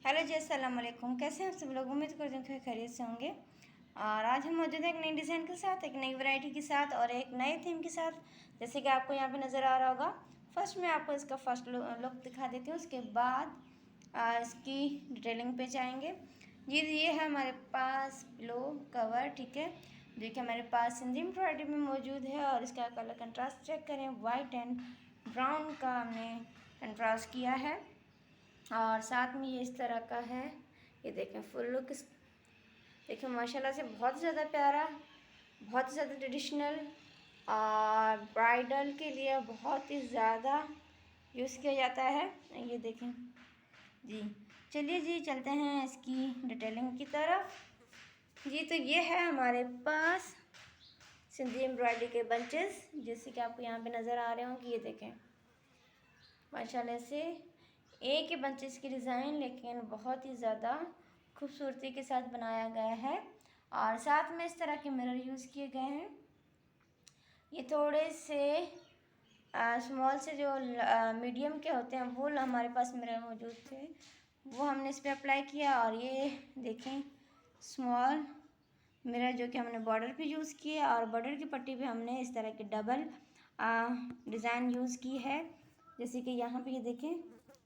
Hello जी, अस्सलाम वालेकुम। कैसे हैं आप सब लोग? उम्मीद करती हूँ कि खैरियत से होंगे। और आज हम मौजूद हैं एक नई डिज़ाइन के साथ, एक नई वैरायटी के साथ और एक नए थीम के साथ। जैसे कि आपको यहाँ पे नज़र आ रहा होगा। फर्स्ट मैं आपको इसका फर्स्ट लुक दिखा देती हूँ, उसके बाद इसकी डिटेलिंग पे जाएंगे। ये है हमारे पास पिलो कवर, ठीक है, जो कि हमारे पास सिंधी एम्ब्रॉयडरी में मौजूद है। और इसका कलर कंट्रास्ट चेक करें, वाइट एंड ब्राउन का हमने कंट्रास्ट किया है। और साथ में ये इस तरह का है। ये देखें फुल लुक, देखिए माशाल्लाह से बहुत ज़्यादा प्यारा, बहुत ज़्यादा ट्रेडिशनल और ब्राइडल के लिए बहुत ही ज़्यादा यूज़ किया जाता है। ये देखें जी। चलिए जी, चलते हैं इसकी डिटेलिंग की तरफ। जी तो ये है हमारे पास सिंधी एम्ब्रॉयडरी के बंचेस, जैसे कि आपको यहाँ पे नज़र आ रहे होंगे। ये देखें माशाल्लाह से एक ही बंचेस की डिज़ाइन, लेकिन बहुत ही ज़्यादा खूबसूरती के साथ बनाया गया है। और साथ में इस तरह के मिरर यूज़ किए गए हैं। ये थोड़े से स्मॉल से जो मीडियम के होते हैं वो हमारे पास मिरर मौजूद थे, वो हमने इस पर अप्लाई किया। और ये देखें स्मॉल मिरर जो कि हमने बॉर्डर पे यूज़ किए, और बॉर्डर की पट्टी पे हमने इस तरह की डबल डिज़ाइन यूज़ की है। जैसे कि यहाँ पे ये देखें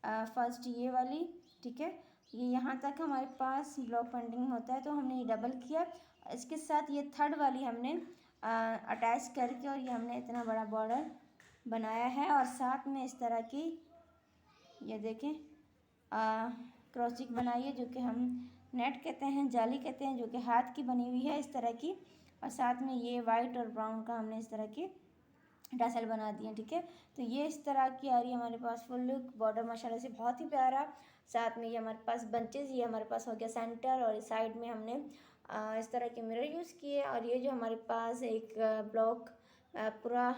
फर्स्ट ये वाली, ठीक है, ये यहाँ तक हमारे पास ब्लॉक पेंटिंग होता है, तो हमने ये डबल किया। इसके साथ ये थर्ड वाली हमने अटैच करके और ये हमने इतना बड़ा बॉर्डर बनाया है। और साथ में इस तरह की ये देखें क्रॉसिंग बनाई है, जो कि हम नेट कहते हैं, जाली कहते हैं, जो कि हाथ की बनी हुई है इस तरह की। और साथ में ये वाइट और ब्राउन का हमने इस तरह की टसल बना दिए, ठीक है। तो ये इस तरह की आ रही है हमारे पास फुल लुक, बॉर्डर माशाल्लाह से बहुत ही प्यारा। साथ में ये हमारे पास बंचेस, ये हमारे पास हो गया सेंटर, और साइड में हमने इस तरह के मिरर यूज़ किए। और ये जो हमारे पास एक ब्लॉक पूरा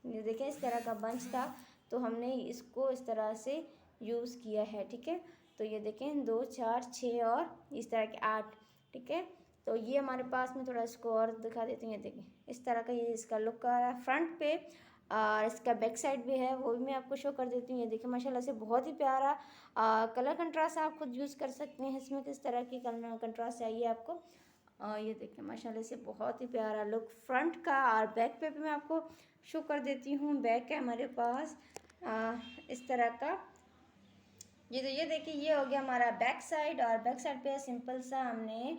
ये देखें इस तरह का बंच था, तो हमने इसको इस तरह से यूज़ किया है, ठीक है। तो ये देखें 2 4 6 और इस तरह के 8, ठीक है। तो ये हमारे पास में थोड़ा इसको और दिखा देती हूँ। ये देखें इस तरह का ये इसका लुक आ रहा है फ्रंट पे, और इसका बैक साइड भी है, वो भी मैं आपको शो कर देती हूँ। ये देखिए माशाल्लाह से बहुत ही प्यारा कलर कंट्रास्ट आप खुद यूज़ कर सकते हैं इसमें, किस तरह की कंट्रास्ट चाहिए आपको। ये देखिए माशाल्लाह से बहुत ही प्यारा लुक फ्रंट का। और बैक पे भी मैं आपको शो कर देती हूँ। बैक है हमारे पास इस तरह का। ये देखिए ये हो गया हमारा बैक साइड, और बैक साइड पे सिंपल सा हमने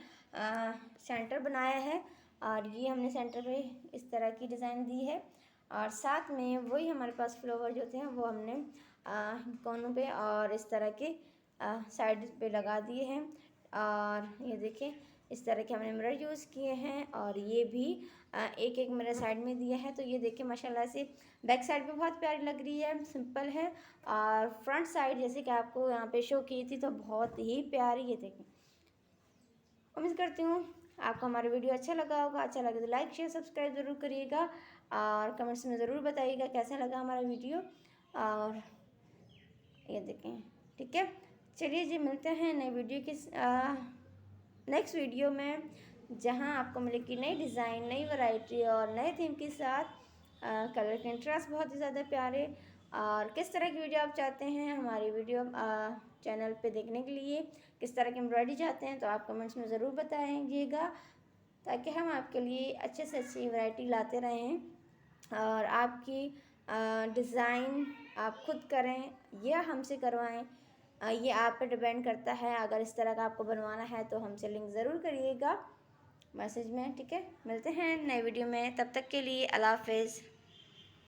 सेंटर बनाया है। और ये हमने सेंटर पे इस तरह की डिज़ाइन दी है। और साथ में वही हमारे पास फ्लावर जो थे वो हमने कोनों पे और इस तरह के साइड पे लगा दिए हैं। और ये देखिए इस तरह के हमने मिरर यूज़ किए हैं, और ये भी एक एक मिरर साइड में दिया है। तो ये देखिए माशाल्लाह से बैक साइड भी बहुत प्यारी लग रही है, सिंपल है। और फ्रंट साइड जैसे कि आपको यहाँ पे शो की थी तो बहुत ही प्यारी। ये देखें, उम्मीद करती हूँ आपको हमारा वीडियो अच्छा लगा होगा। अच्छा लगे तो लाइक शेयर सब्सक्राइब ज़रूर करिएगा, और कमेंट्स में ज़रूर बताइएगा कैसा लगा हमारा वीडियो। और ये देखें, ठीक है। चलिए जी, मिलते हैं नए वीडियो के नेक्स्ट वीडियो में, जहां आपको मिलेगी नई डिज़ाइन, नई वैरायटी और नए थीम के साथ। कलर के इंटरेस्ट बहुत ही ज़्यादा प्यारे। और किस तरह की वीडियो आप चाहते हैं हमारी वीडियो चैनल पे देखने के लिए, किस तरह की एम्ब्रॉयडरी चाहते हैं, तो आप कमेंट्स में ज़रूर बताइएगा, ताकि हम आपके लिए अच्छे से अच्छी वैरायटी लाते रहें। और आपकी डिज़ाइन आप खुद करें या हमसे करवाएं, ये आप पे डिपेंड करता है। अगर इस तरह का आपको बनवाना है तो हमसे लिंक ज़रूर करिएगा मैसेज में, ठीक है। मिलते हैं नए वीडियो में, तब तक के लिए अल्लाह हाफ़िज़।